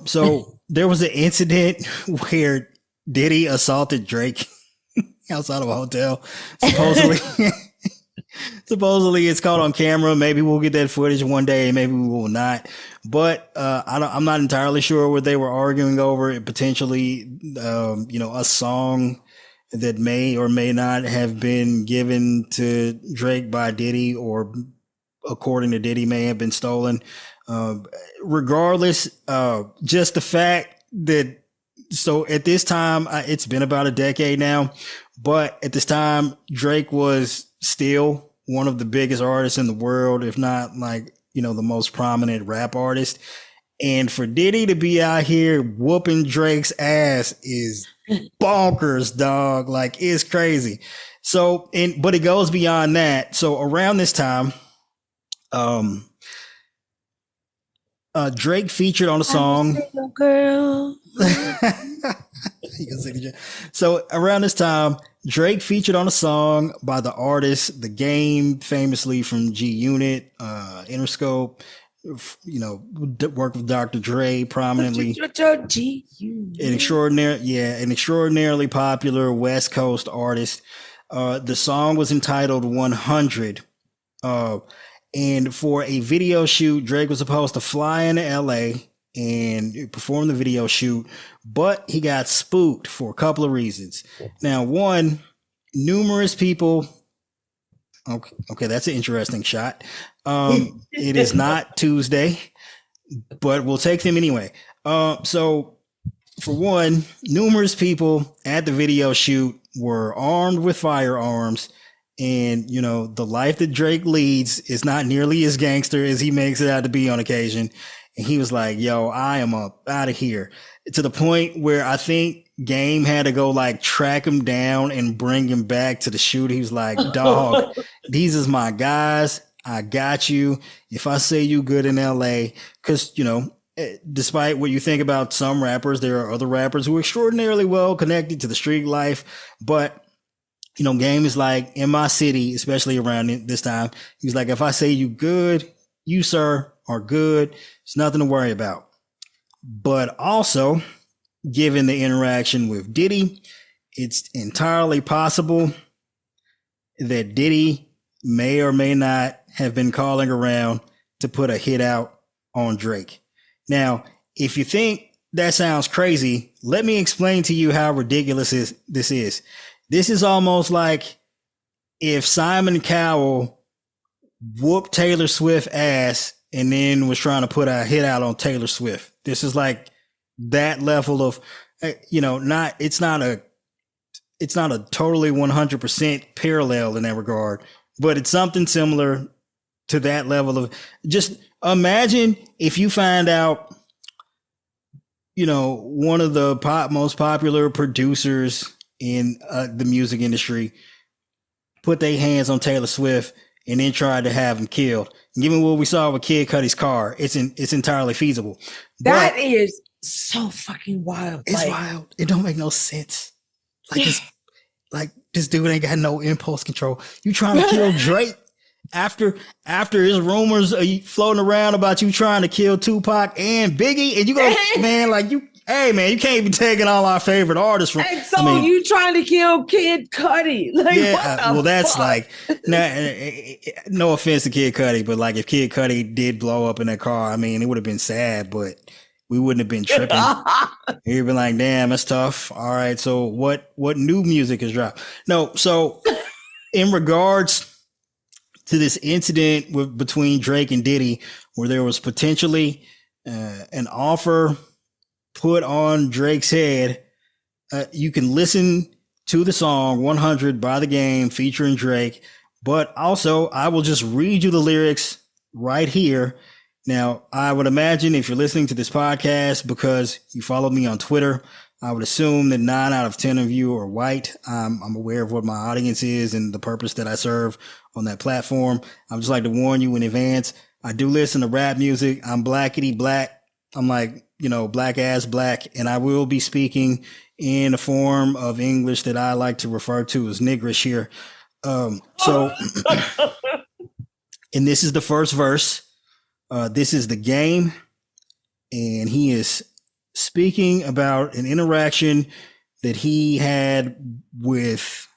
So there was an incident where Diddy assaulted Drake outside of a hotel. Supposedly, supposedly it's caught on camera. Maybe we'll get that footage one day. Maybe we will not. But I'm not entirely sure what they were arguing over. Potentially, a song that may or may not have been given to Drake by Diddy, or according to Diddy, may have been stolen. Uh, Regardless, just the fact that, so at this time, it's been about a decade now, but at this time, Drake was still one of the biggest artists in the world, if not like, the most prominent rap artist. And for Diddy to be out here whooping Drake's ass is bonkers, dog. Like, it's crazy. So, but it goes beyond that. So around this time, um, Drake featured on a song. Girl. So around this time, Drake featured on a song by the artist The Game, famously from G Unit, Interscope. Worked with Dr. Dre prominently. An extraordinarily popular West Coast artist. The song was entitled 100. And for a video shoot, Drake was supposed to fly into LA and perform the video shoot, but he got spooked for a couple of reasons. Now, one, numerous people. Okay, that's an interesting shot. It is not Tuesday, but we'll take them anyway. So, for one, numerous people at the video shoot were armed with firearms. And, the life that Drake leads is not nearly as gangster as he makes it out to be on occasion. And he was like, yo, I am up out of here, to the point where I think Game had to go like track him down and bring him back to the shoot. He was like, dog, these is my guys. I got you. If I say you good in LA, because, despite what you think about some rappers, there are other rappers who are extraordinarily well connected to the street life. But Game is like, in my city, especially around this time, he's like, if I say you good, you, sir, are good. It's nothing to worry about. But also, given the interaction with Diddy, it's entirely possible that Diddy may or may not have been calling around to put a hit out on Drake. Now, if you think that sounds crazy, let me explain to you how ridiculous this is. This is almost like if Simon Cowell whooped Taylor Swift ass and then was trying to put a hit out on Taylor Swift. This is like that level of, it's not a totally 100% parallel in that regard, but it's something similar to that level of, just imagine if you find out, one of the most popular producers in the music industry put their hands on Taylor Swift and then tried to have him killed. Given what we saw with Kid Cudi's car, it's entirely feasible. That is so fucking wild. It's wild. It don't make no sense. This dude ain't got no impulse control. You trying to kill Drake after his rumors are floating around about you trying to kill Tupac and Biggie, and you go, Hey man, you can't be taking all our favorite artists from. And so you trying to kill Kid Cudi? That's like, no offense to Kid Cudi, but like if Kid Cudi did blow up in that car, it would have been sad, but we wouldn't have been tripping. You'd been like, damn, that's tough. All right, so what new music is dropped? No, so in regards to this incident between Drake and Diddy, where there was potentially an offer put on Drake's head, you can listen to the song 100 by The Game featuring Drake, but also I will just read you the lyrics right here. Now, I would imagine if you're listening to this podcast because you follow me on Twitter, I would assume that 9 out of 10 of you are white. I'm aware of what my audience is and the purpose that I serve on that platform. I would just like to warn you in advance. I do listen to rap music. I'm blackity black. I'm like, black ass black, and I will be speaking in a form of English that I like to refer to as niggerish here. And this is the first verse. This is The Game, and he is speaking about an interaction that he had with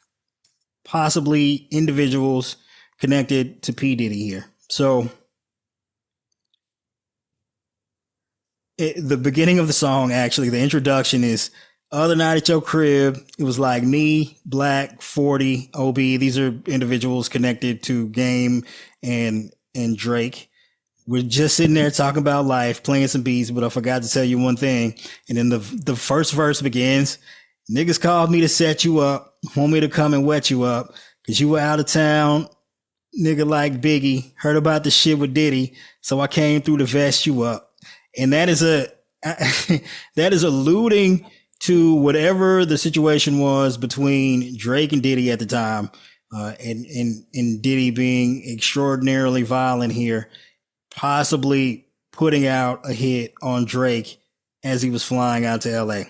possibly individuals connected to P. Diddy here. So the beginning of the song, actually, the introduction is other night at your crib. It was like me, Black, 40, OB. These are individuals connected to Game and Drake. We're just sitting there talking about life, playing some beats, but I forgot to tell you one thing. And then the first verse begins. Niggas called me to set you up, want me to come and wet you up, cause you were out of town, nigga like Biggie, heard about the shit with Diddy, so I came through to vest you up. And that is that is alluding to whatever the situation was between Drake and Diddy at the time, and Diddy being extraordinarily violent here, possibly putting out a hit on Drake as he was flying out to LA.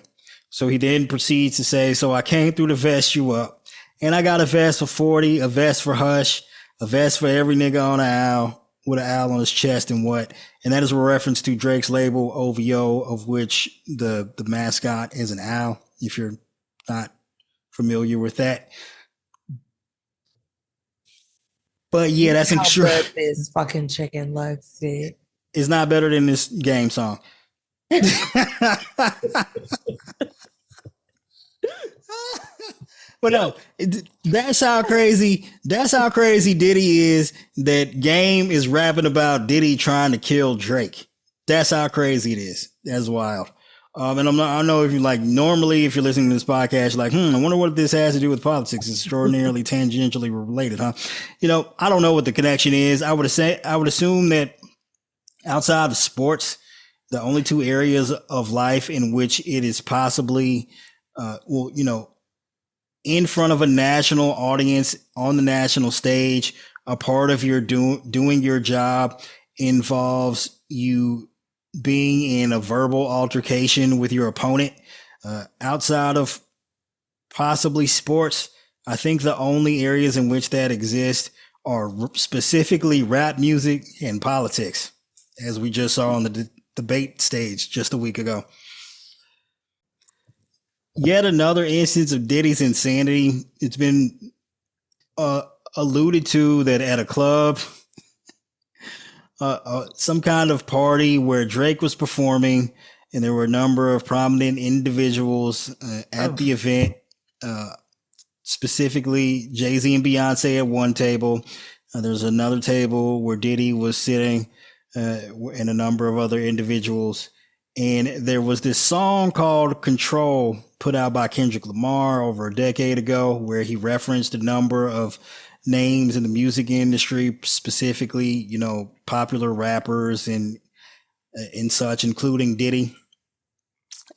So he then proceeds to say, so I came through to vest you up. And I got a vest for 40, a vest for Hush, a vest for every nigga on the owl with an owl on his chest and what. And that is a reference to Drake's label OVO, of which the mascot is an owl, if you're not familiar with that. But yeah, that's how good this fucking chicken looks, dude. It's not better than this Game song. But no, that's how crazy Diddy is, that Game is rapping about Diddy trying to kill Drake. That's how crazy it is. That's wild. And I know if you like, normally if you're listening to this podcast, you're like, I wonder what this has to do with politics. It's extraordinarily tangentially related, huh? You know, I don't know what the connection is. I would assume that outside of sports, the only two areas of life in which it is possibly, in front of a national audience on the national stage, a part of your doing your job involves you being in a verbal altercation with your opponent. Outside of possibly sports, I think the only areas in which that exists are specifically rap music and politics, as we just saw on the debate stage just a week ago. Yet another instance of Diddy's insanity. It's been alluded to that at a club, some kind of party where Drake was performing, and there were a number of prominent individuals at the event, specifically Jay-Z and Beyonce at one table. There's another table where Diddy was sitting, and a number of other individuals. And there was this song called Control put out by Kendrick Lamar over a decade ago, where he referenced a number of names in the music industry, specifically, popular rappers and such, including Diddy.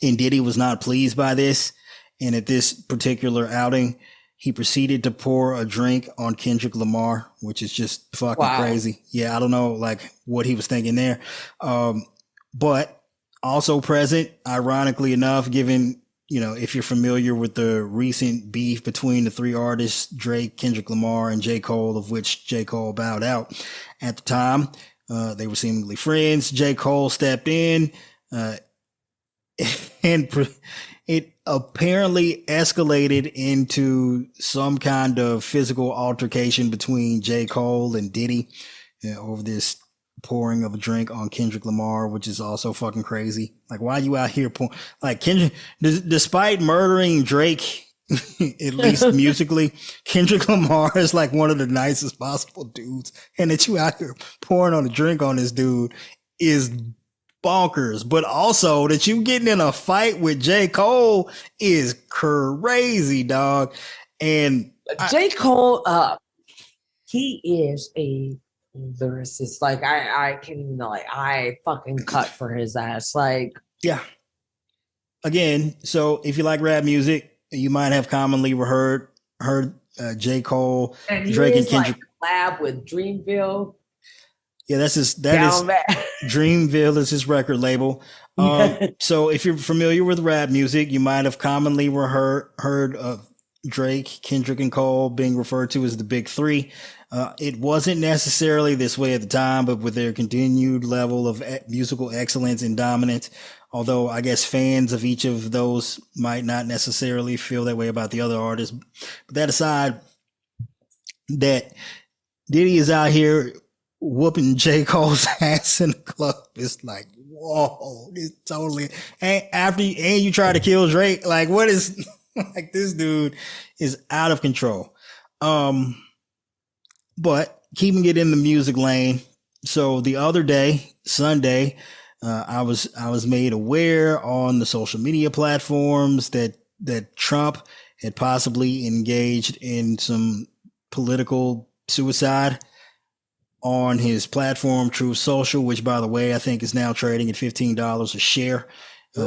And Diddy was not pleased by this. And at this particular outing, he proceeded to pour a drink on Kendrick Lamar, which is just fucking crazy. Yeah, I don't know what he was thinking there. But also present, ironically enough, given, if you're familiar with the recent beef between the three artists, Drake, Kendrick Lamar, and J. Cole, of which J. Cole bowed out at the time. They were seemingly friends. J. Cole stepped in, and it apparently escalated into some kind of physical altercation between J. Cole and Diddy over this pouring of a drink on Kendrick Lamar, which is also fucking crazy. Like, why are you out here pouring? Like, Kendrick, despite murdering Drake, at least musically, Kendrick Lamar is like one of the nicest possible dudes. And that you out here pouring on a drink on this dude is bonkers. But also that you getting in a fight with J. Cole is crazy, dog. And J. Cole, he is a lyricist. Like, I can, I fucking cut for his ass. Like, yeah. Again, so if you like rap music, you might have commonly heard J. Cole, and Drake, and Kendrick. Collab with Dreamville. Yeah, Dreamville is his record label. So if you're familiar with rap music, you might have commonly heard of Drake, Kendrick, and Cole being referred to as the Big Three. It wasn't necessarily this way at the time, but with their continued level of musical excellence and dominance, Although I guess fans of each of those might not necessarily feel that way about the other artists. But that aside, that Diddy is out here whooping J. Cole's ass in the club. It's like, whoa, it's totally. And you try to kill Drake, like what is like this dude is out of control. But keeping it in the music lane. So the other day, Sunday, I was made aware on the social media platforms that Trump had possibly engaged in some political suicide on his platform Truth Social, which by the way I think is now trading at $15 a share.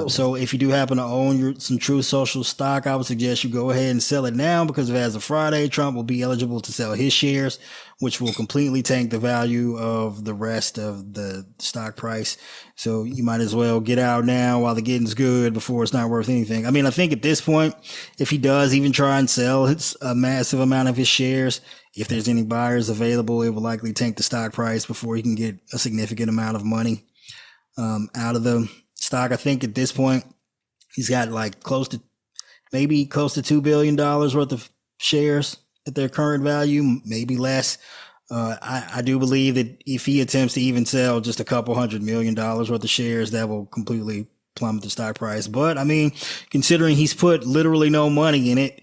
So if you do happen to own some Truth Social stock, I would suggest you go ahead and sell it now, because as of Friday, Trump will be eligible to sell his shares, which will completely tank the value of the rest of the stock price. So you might as well get out now while the getting's good before it's not worth anything. I mean, I think at this point, if he does even try and sell a massive amount of his shares, if there's any buyers available, it will likely tank the stock price before he can get a significant amount of money out of the stock. I think at this point, he's got like close to $2 billion worth of shares at their current value, maybe less. I do believe that if he attempts to even sell just a couple $100 million worth of shares, that will completely plummet the stock price. But I mean, considering he's put literally no money in it,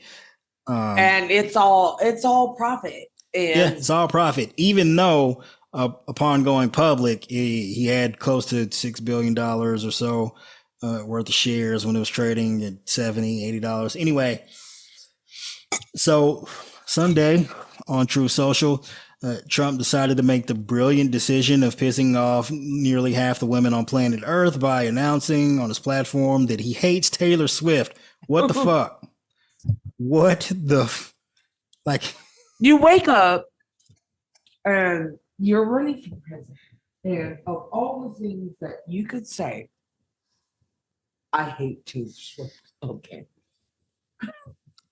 and it's all profit. And yeah, it's all profit. Even though upon going public, he had close to $6 billion or so worth of shares when it was trading at $70, $80. Anyway, so Sunday on Truth Social, Trump decided to make the brilliant decision of pissing off nearly half the women on planet Earth by announcing on his platform that he hates Taylor Swift. What the fuck? What the like? You wake up and you're running for president, and of all the things that you could say, I hate Taylor Swift. Okay.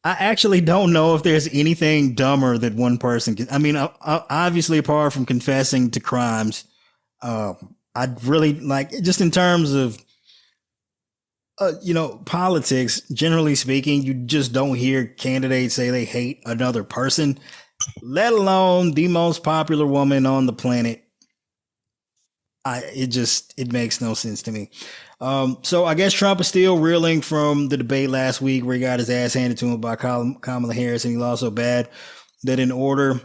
I actually don't know if there's anything dumber that one person can. I mean, obviously, apart from confessing to crimes, I'd really like, just in terms of, politics, generally speaking, you just don't hear candidates say they hate another person, let alone the most popular woman on the planet. It makes no sense to me. So I guess Trump is still reeling from the debate last week where he got his ass handed to him by Kamala Harris, and he lost so bad that in order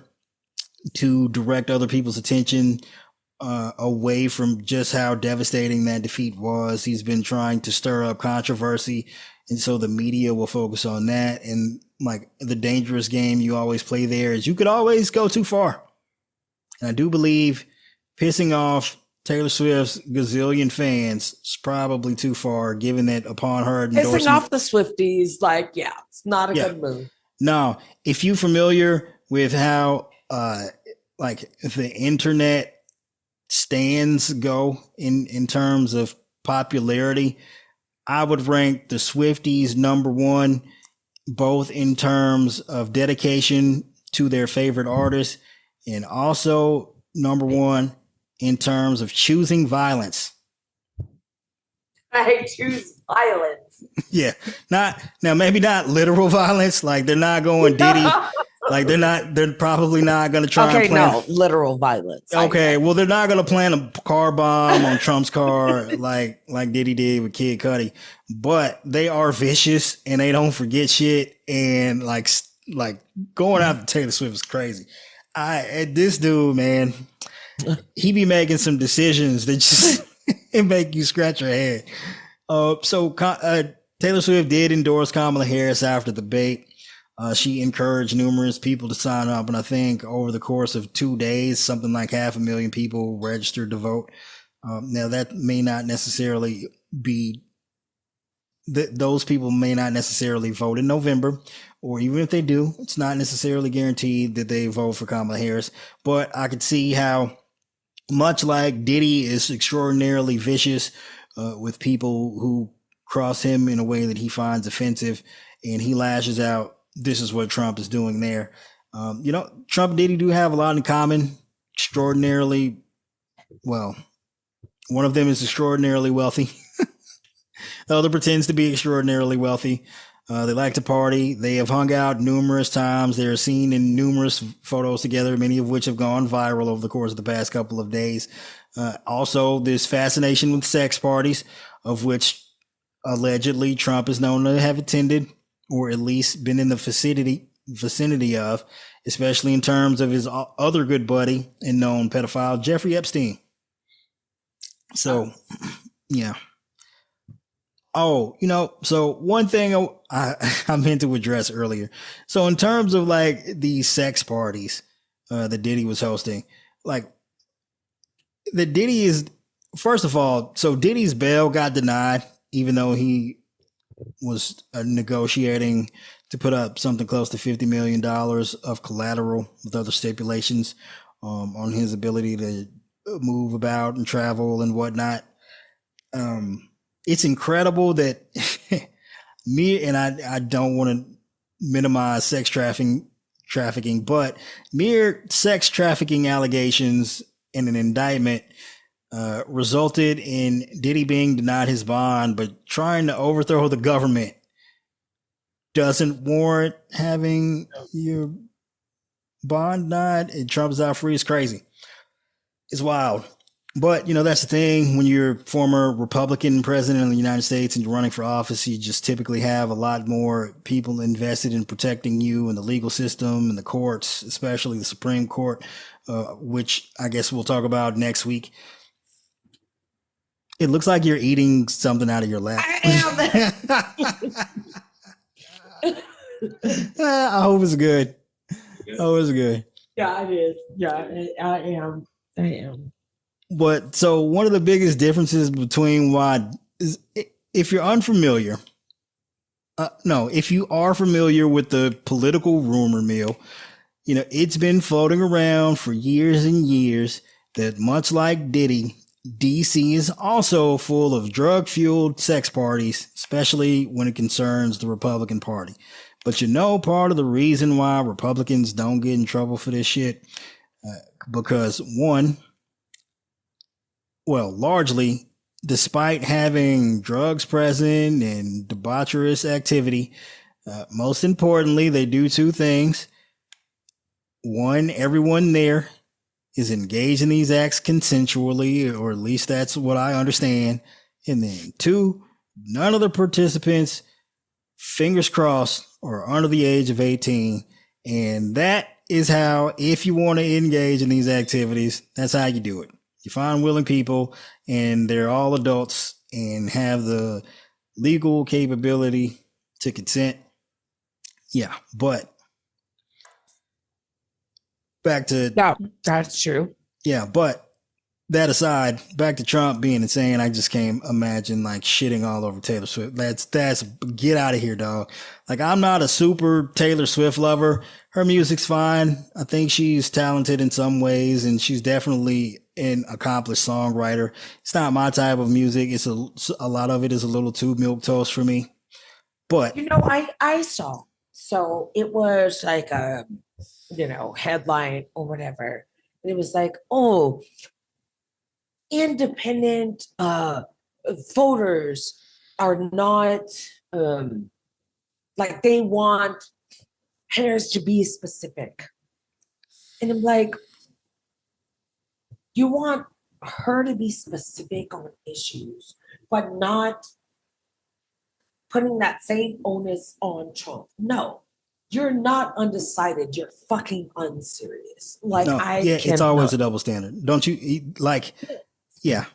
to direct other people's attention away from just how devastating that defeat was, he's been trying to stir up controversy, and so the media will focus on that. And like the dangerous game you always play there is you could always go too far. And I do believe pissing off Taylor Swift's gazillion fans is probably too far, given that upon her endorsement, pissing off the Swifties, like, yeah, it's not a good move. No, if you're familiar with how like the internet stands go in terms of popularity, I would rank the Swifties number one, both in terms of dedication to their favorite artist, and also number one in terms of choosing violence. I choose violence. Yeah, maybe not literal violence. Like they're not going Diddy. Like they're probably not going to try and plan. Literal violence. Okay, well they're not going to plan a car bomb on Trump's car like Diddy did with Kid Cudi. But they are vicious and they don't forget shit. And like going after Taylor Swift is crazy. This dude, man, he be making some decisions that just it make you scratch your head. So Taylor Swift did endorse Kamala Harris after the debate. She encouraged numerous people to sign up, and I think over the course of 2 days, something like 500,000 people registered to vote. Now that may not necessarily be those people may not necessarily vote in November, or even if they do, it's not necessarily guaranteed that they vote for Kamala Harris. But I could see how, much like Diddy is extraordinarily vicious with people who cross him in a way that he finds offensive, and he lashes out. This is what Trump is doing there. Trump and Diddy do have a lot in common. Extraordinarily, well, one of them is extraordinarily wealthy. The other pretends to be extraordinarily wealthy. They like to party. They have hung out numerous times. They are seen in numerous photos together, many of which have gone viral over the course of the past couple of days. Also, this fascination with sex parties, of which allegedly Trump is known to have attended or at least been in the vicinity of, especially in terms of his other good buddy and known pedophile, Jeffrey Epstein. So, yeah. Oh, so one thing I meant to address earlier. So in terms of like these sex parties that Diddy was hosting, like the Diddy is, first of all, so Diddy's bail got denied, even though he was negotiating to put up something close to $50 million of collateral with other stipulations on his ability to move about and travel and whatnot. It's incredible that I don't want to minimize sex trafficking, but mere sex trafficking allegations and an indictment resulted in Diddy being denied his bond, but trying to overthrow the government doesn't warrant having your bond denied and Trump's out free. Is crazy. It's wild. But, that's the thing. When you're a former Republican president of the United States and you're running for office, you just typically have a lot more people invested in protecting you and the legal system and the courts, especially the Supreme Court, which I guess we'll talk about next week. It looks like you're eating something out of your lap. I am. I hope it's good. Oh, it's good. Yeah, it is. Yeah, I am. But so one of the biggest differences between if you're unfamiliar, if you are familiar with the political rumor mill, it's been floating around for years and years that much like Diddy, DC is also full of drug-fueled sex parties, especially when it concerns the Republican Party. But part of the reason why Republicans don't get in trouble for this shit, because one, well, largely, despite having drugs present and debaucherous activity, most importantly, they do two things. One, everyone there is engaged in these acts consensually, or at least that's what I understand. And then two, none of the participants, fingers crossed, are under the age of 18. And that is how, if you want to engage in these activities, that's how you do it. You find willing people and they're all adults and have the legal capability to consent. Yeah, but back to... Yeah, that's true. Yeah, but that aside, back to Trump being insane, I just can't imagine like shitting all over Taylor Swift. That's get out of here, dog. Like, I'm not a super Taylor Swift lover. Her music's fine. I think she's talented in some ways, and she's definitely an accomplished songwriter. It's not my type of music. It's a lot of it is a little too milquetoast for me. But I saw. So it was like a headline or whatever. And it was like, oh, independent voters are not like, they want Harris to be specific. And I'm like, you want her to be specific on issues, but not putting that same onus on Trump. No, you're not undecided. You're fucking unserious. Like, no, it's always a double standard. Don't you like? Yeah,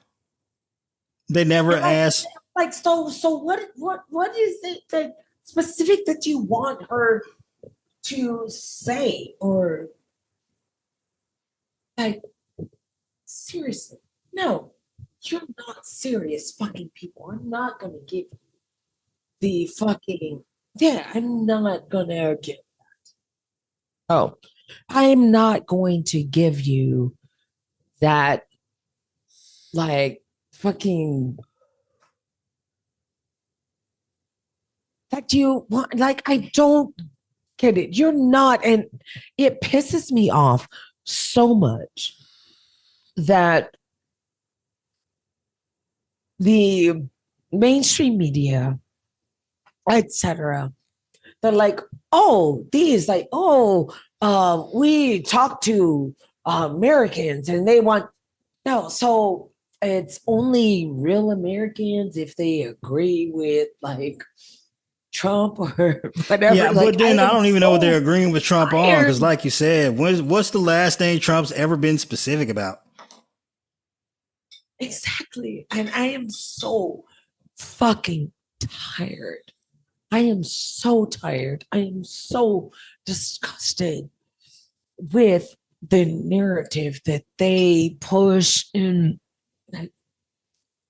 they never ask. Like, so what is it that specific that you want her to say? Or like, seriously, no, you're not serious fucking people. I'm not gonna give you the fucking, I'm not gonna give that. Oh, I'm not going to give you that, like, fucking, that you want. Like, I don't get it. You're not. And it pisses me off so much that the mainstream media, etc. They're like, oh, these like, oh, we talk to Americans and they want no. So it's only real Americans if they agree with like Trump or whatever. Yeah, Like but then I am don't even know what they're so agreeing with Trump on because, tired. like you said, what's the last thing Trump's ever been specific about? Exactly. And I am so fucking tired. I am so tired. I am so disgusted with the narrative that they push and I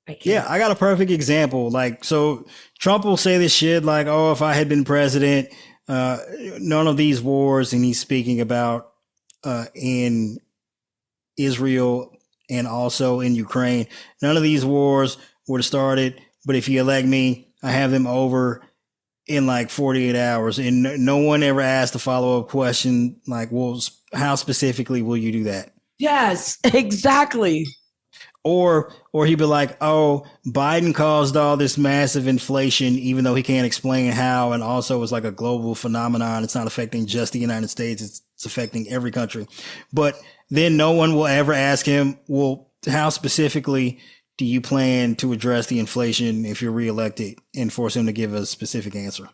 Yeah, can't. I got a perfect example. Like, so Trump will say this shit like, "Oh, if I had been president, uh, none of these wars," and he's speaking about in Israel and also in Ukraine. None of these wars would have started, but if you elect me, I have them over in like 48 hours. And no one ever asked a follow up question like, well, how specifically will you do that? Yes, exactly. Or he'd be like, oh, Biden caused all this massive inflation, even though he can't explain how, and also it's like a global phenomenon. It's not affecting just the United States; it's affecting every country. But then no one will ever ask him, well, how specifically do you plan to address the inflation if you're reelected, and force him to give a specific answer?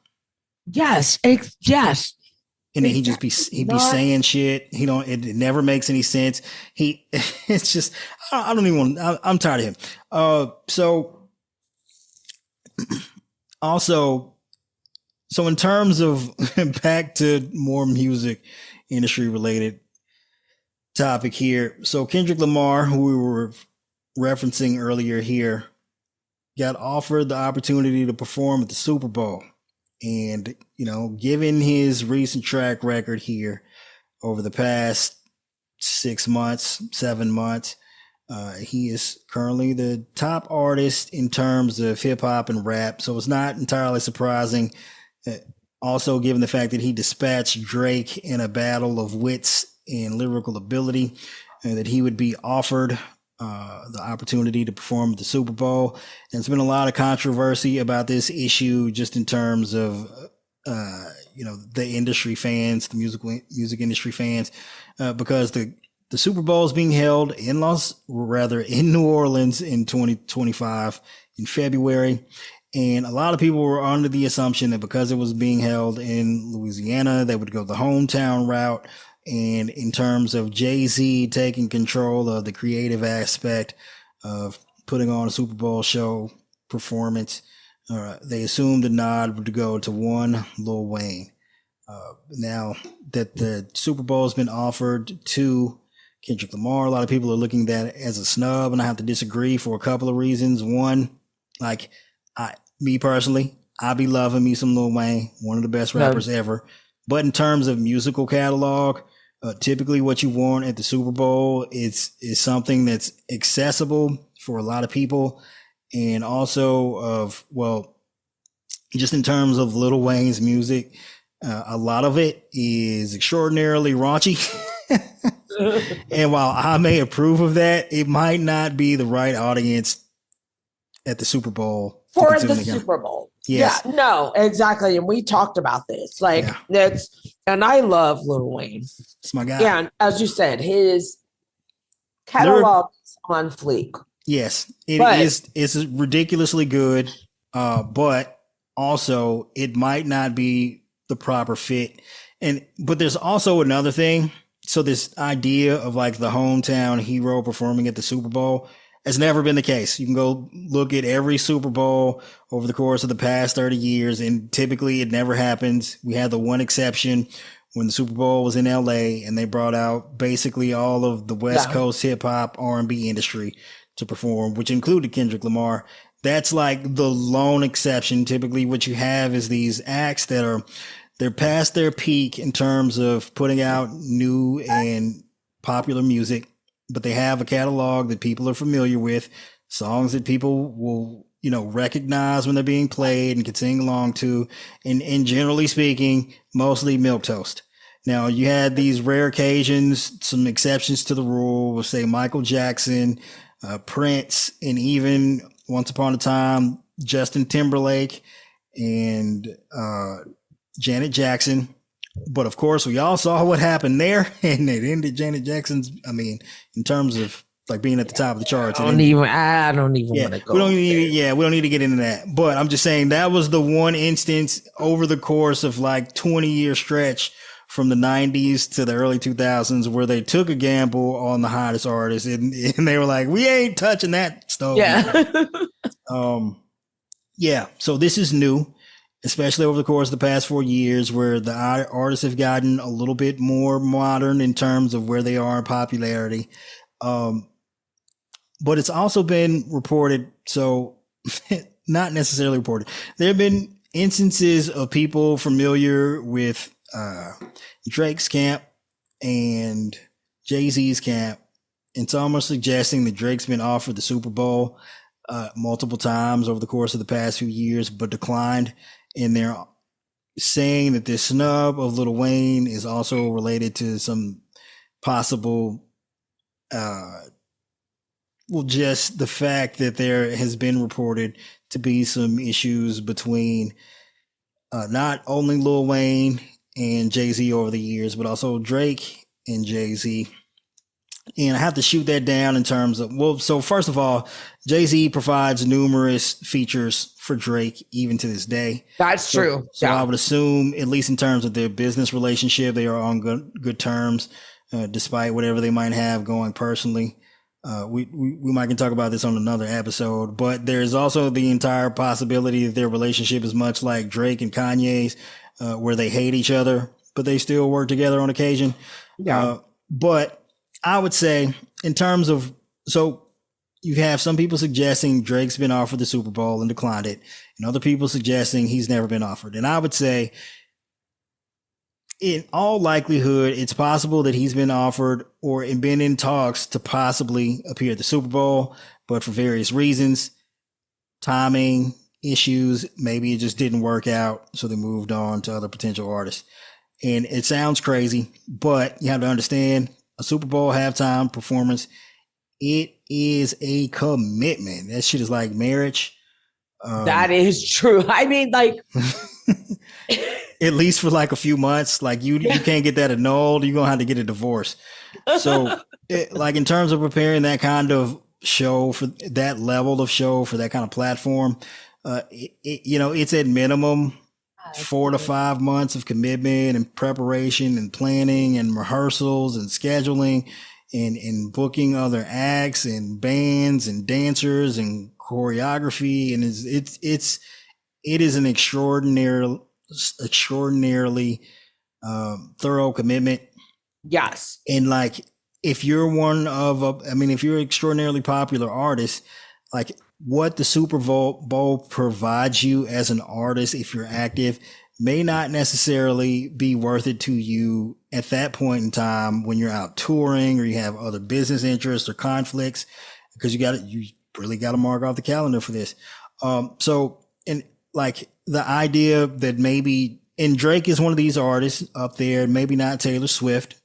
Yes, yes, And then exactly. he'd be Not saying shit. He don't. It never makes any sense. He it's just I don't even want. I'm tired of him. So also, so in terms of back to more music industry related topic here. So Kendrick Lamar, who we were referencing earlier here, got offered the opportunity to perform at the Super Bowl. And, you know, given his recent track record here over the past 6 months, 7 months, he is currently the top artist in terms of hip hop and rap. So it's not entirely surprising. Uh, Also, given the fact that he dispatched Drake in a battle of wits and lyrical ability, that he would be offered the opportunity to perform at the Super Bowl. And there's been a lot of controversy about this issue, just in terms of the industry fans, the music industry fans, because the Super Bowl is being held in New Orleans in 2025 in February. And a lot of people were under the assumption that because it was being held in Louisiana, they would go the hometown route. And in terms of Jay-Z taking control of the creative aspect of putting on a Super Bowl show performance, they assumed the nod would go to one Lil Wayne. Now that the Super Bowl has been offered to Kendrick Lamar, a lot of people are looking at it as a snub, and I have to disagree for a couple of reasons. One, like me personally, I be loving me some Lil Wayne, one of the best rappers ever. But in terms of musical catalog, typically what you want at the Super Bowl is something that's accessible for a lot of people, and also just in terms of Lil Wayne's music, a lot of it is extraordinarily raunchy. And while I may approve of that, it might not be the right audience at the Super Bowl for the Super Bowl. Yes. Yeah, no, exactly. And we talked about this. Like and I love Lil Wayne. It's my guy. And as you said, his catalog is on fleek. Yes, it's ridiculously good, but also it might not be the proper fit. But there's also another thing. So this idea of like the hometown hero performing at the Super Bowl has never been the case. You can go look at every Super Bowl over the course of the past 30 years, and typically it never happens. We had the one exception when the Super Bowl was in LA and they brought out basically all of the West Coast hip hop R&B industry to perform, which included Kendrick Lamar. That's like the lone exception. Typically what you have is these acts that they're past their peak in terms of putting out new and popular music, but they have a catalog that people are familiar with, songs that people will, recognize when they're being played and can sing along to. And generally speaking, mostly milquetoast. Now you had these rare occasions, some exceptions to the rule, we'll say Michael Jackson, Prince, and even once upon a time, Justin Timberlake and Janet Jackson. But of course, we all saw what happened there, and it ended Janet Jackson's. I mean, in terms of like being at the top of the charts. I don't even want to go. We don't need to get into that. But I'm just saying that was the one instance over the course of like 20-year stretch from the 90s to the early 2000s where they took a gamble on the hottest artists, and they were like, we ain't touching that stove. Yeah. Yeah. So this is new, especially over the course of the past 4 years, where the artists have gotten a little bit more modern in terms of where they are in popularity. But it's also been reported, so not necessarily reported. There have been instances of people familiar with Drake's camp and Jay-Z's camp, and some are suggesting that Drake's been offered the Super Bowl multiple times over the course of the past few years, but declined. And they're saying that this snub of Lil Wayne is also related to some possible, just the fact that there has been reported to be some issues between not only Lil Wayne and Jay-Z over the years, but also Drake and Jay-Z. And I have to shoot that down in terms of, well, so first of all, Jay-Z provides numerous features for Drake even to this day. That's true. So I would assume, at least in terms of their business relationship, they are on good terms, despite whatever they might have going personally. We might can talk about this on another episode, but there's also the entire possibility that their relationship is much like Drake and Kanye's, where they hate each other, but they still work together on occasion. Yeah. But I would say in terms of, so you have some people suggesting Drake's been offered the Super Bowl and declined it, and other people suggesting he's never been offered. And I would say in all likelihood, it's possible that he's been offered or been in talks to possibly appear at the Super Bowl, but for various reasons, timing issues, maybe it just didn't work out. So they moved on to other potential artists. And it sounds crazy, but you have to understand, a Super Bowl halftime performance, it is a commitment. That shit is like marriage. That is true. I mean, like, at least for like a few months, like you can't get that annulled. You're gonna have to get a divorce. So, like in terms of preparing that kind of show, for that level of show, for that kind of platform, it's at minimum 4 to 5 months of commitment and preparation and planning and rehearsals and scheduling and booking other acts and bands and dancers and choreography. And it is an extraordinarily thorough commitment. yes. And like, if you're if you're an extraordinarily popular artist, like what the Super Bowl provides you as an artist, if you're active, may not necessarily be worth it to you at that point in time when you're out touring or you have other business interests or conflicts, because you really got to mark off the calendar for this. So, and like the idea that maybe, and Drake is one of these artists up there, maybe not Taylor Swift,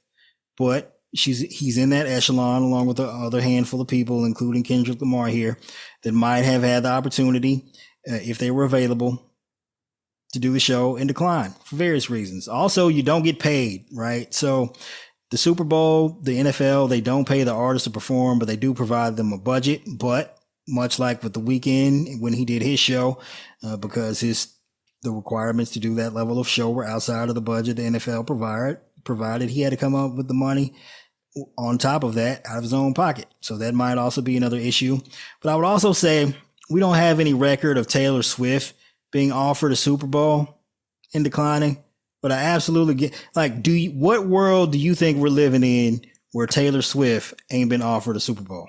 but he's in that echelon along with the other handful of people, including Kendrick Lamar here, that might have had the opportunity, if they were available, to do the show and decline for various reasons. Also, you don't get paid, right? So the Super Bowl, the NFL, they don't pay the artists to perform, but they do provide them a budget. But much like with The Weeknd when he did his show, because the requirements to do that level of show were outside of the budget the NFL provided, he had to come up with the money on top of that out of his own pocket. So that might also be another issue. But I would also say we don't have any record of Taylor Swift being offered a Super Bowl and declining. But I absolutely get, like, what world do you think we're living in where Taylor Swift ain't been offered a Super Bowl?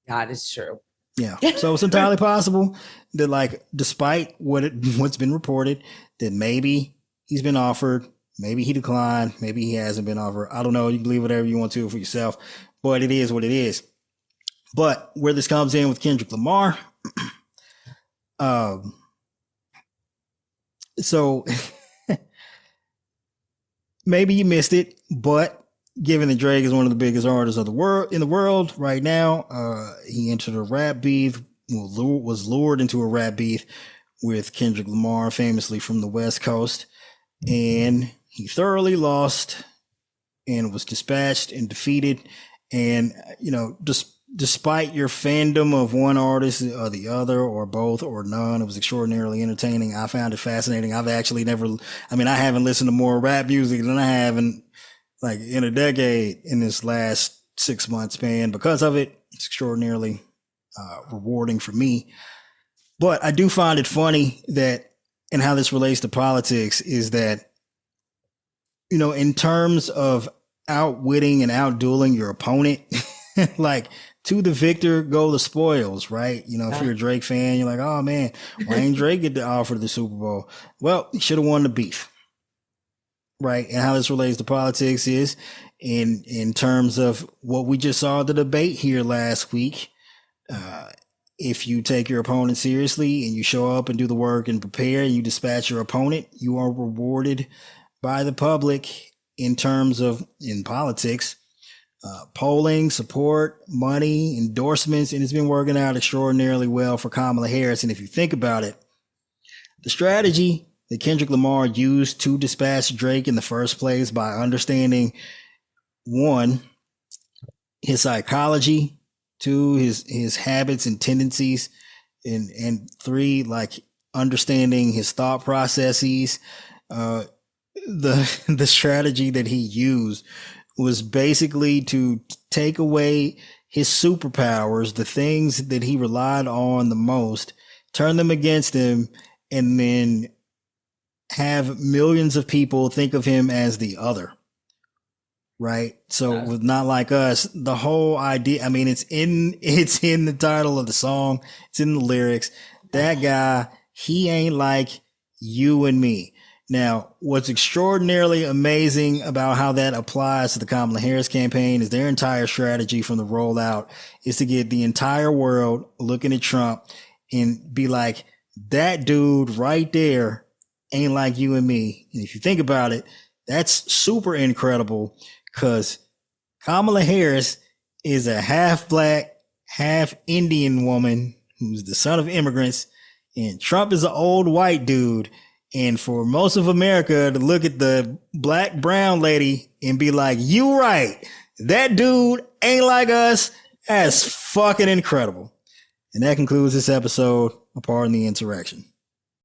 That is true. Yeah. So it's entirely possible that, like, despite what's been reported, that maybe he's been offered, maybe he declined, maybe he hasn't been offered. I don't know. You can believe whatever you want to for yourself, but it is what it is. But where this comes in with Kendrick Lamar, so maybe you missed it, but given that Drake is one of the biggest artists of the world right now, he entered a rap beef was lured into a rap beef with Kendrick Lamar, famously from the West Coast, and he thoroughly lost and was dispatched and defeated. And despite your fandom of one artist or the other, or both, or none, it was extraordinarily entertaining. I found it fascinating. I've actually I haven't listened to more rap music than I have in a decade in this last 6 month span. Because of it, it's extraordinarily rewarding for me. But I do find it funny that, and how this relates to politics, is that, in terms of outwitting and outdueling your opponent, to the victor go the spoils, right? If you're a Drake fan, you're like, oh man, why ain't Drake get the offer to the Super Bowl? Well, he should have won the beef, right? And how this relates to politics is in terms of what we just saw the debate here last week. If you take your opponent seriously and you show up and do the work and prepare and you dispatch your opponent, you are rewarded by the public in politics, polling, support, money, endorsements, and it's been working out extraordinarily well for Kamala Harris. And if you think about it, the strategy that Kendrick Lamar used to dispatch Drake in the first place, by understanding, one, his psychology, two, his habits and tendencies, and three, understanding his thought processes, the strategy that he used was basically to take away his superpowers, the things that he relied on the most, turn them against him, and then have millions of people think of him as the other. Right. So with Not Like Us, the whole idea, it's in the title of the song. It's in the lyrics. That guy, he ain't like you and me. Now, what's extraordinarily amazing about how that applies to the Kamala Harris campaign is their entire strategy from the rollout is to get the entire world looking at Trump and be like, that dude right there ain't like you and me. And if you think about it, that's super incredible, because Kamala Harris is a half black, half Indian woman who's the son of immigrants, and Trump is an old white dude. And for most of America to look at the black brown lady and be like, you right, that dude ain't like us, that's fucking incredible. And that concludes this episode of Pardon the Insurrection.